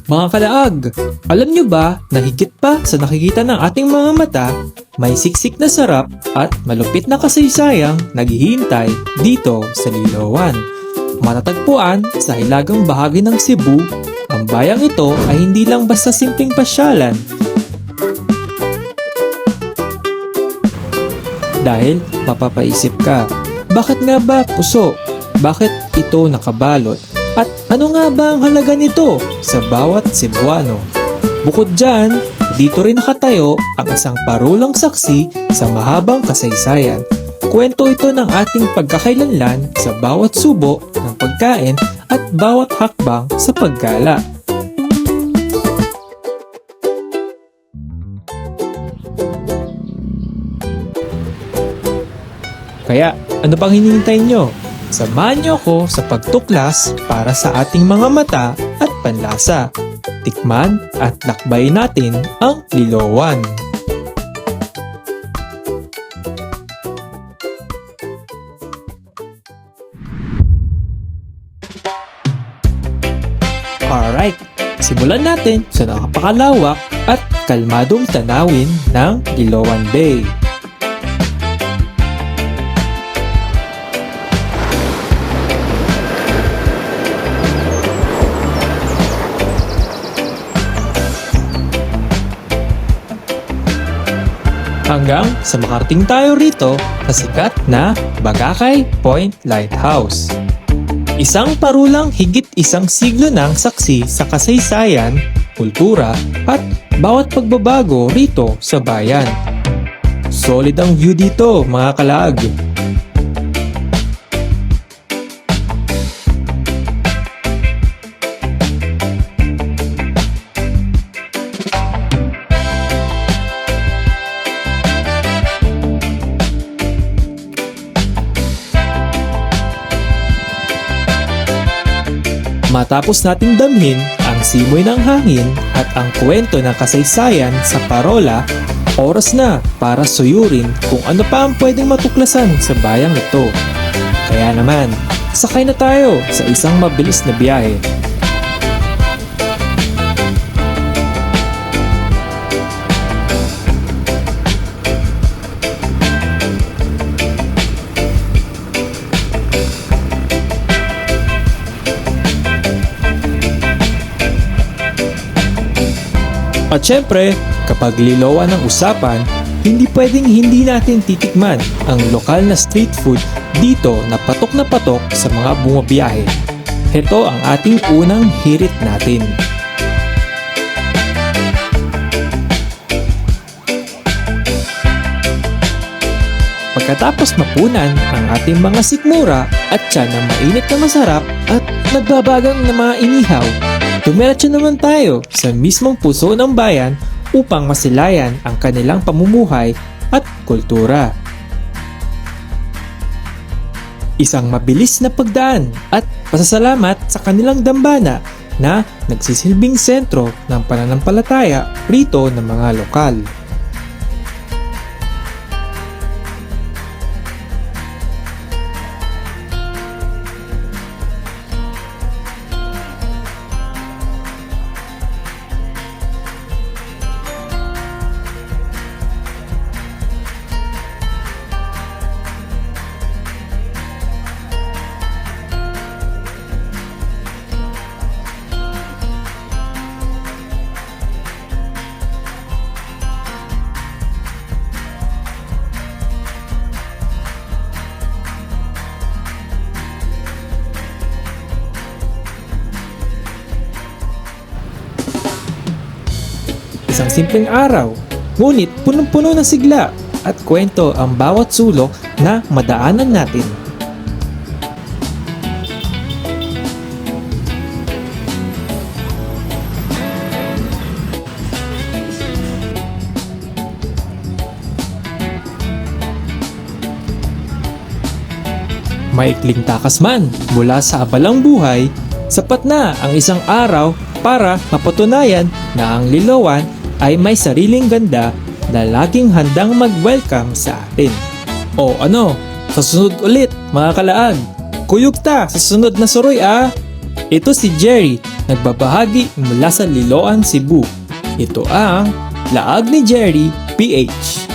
Mga kalaag, alam nyo ba na higit pa sa nakikita ng ating mga mata, may siksik na sarap at malupit na kasaysayang naghihintay dito sa Liloan. Matatagpuan sa hilagang bahagi ng Cebu, ang bayang ito ay hindi lang basta simpleng pasyalan. Dahil mapapaisip ka, bakit nga ba puso? Bakit ito nakabalot? At ano nga ba ang halaga nito sa bawat Cebuano? Bukod dyan, dito rin nakatayo ang isang parulang saksi sa mahabang kasaysayan. Kwento ito ng ating pagkakailanlan sa bawat subo ng pagkain at bawat hakbang sa paggala. Kaya, ano pang hinihintay nyo? Samahan niyo ako sa pagtuklas para sa ating mga mata at panlasa. Tikman at lakbayin natin ang Liloan. Alright, simulan natin sa nakapakalawak at kalmadong tanawin ng Liloan Bay. Hanggang sa makarating tayo rito sa sikat na Bagakay Point Lighthouse. Isang parulang higit isang siglo ng saksi sa kasaysayan, kultura at bawat pagbabago rito sa bayan. Solid ang view dito, mga kalaag. Matapos nating damhin ang simoy ng hangin at ang kwento ng kasaysayan sa parola, oras na para suyurin kung ano pa ang pwedeng matuklasan sa bayang ito. Kaya naman, sakay na tayo sa isang mabilis na biyahe. At syempre, kapag Liloan ang usapan, hindi pwedeng hindi natin titikman ang lokal na street food dito na patok sa mga bumabiyahe. Ito ang ating unang hirit natin. Pagkatapos mapunan ang ating mga sikmura at tiyan ng mainit na masarap at nagbabagang na mga inihaw, dumiretso naman tayo sa mismong puso ng bayan upang masilayan ang kanilang pamumuhay at kultura. Isang mabilis na pagdaan at pasasalamat sa kanilang dambana na nagsisilbing sentro ng pananampalataya rito ng mga lokal. Isang simpleng araw, ngunit punong-puno ng sigla at kwento ang bawat sulok na madaanan natin. Maikling takas man mula sa abalang buhay, sapat na ang isang araw para mapatunayan na ang Liloan ay may sariling ganda na laging handang mag-welcome sa atin. O ano, sa sunod ulit mga kalaag, kuyog ta sa sunod na suroy ah! Ito si Jerry nagbabahagi mula sa Liloan, Cebu. Ito ang Laag ni Jerry, PH.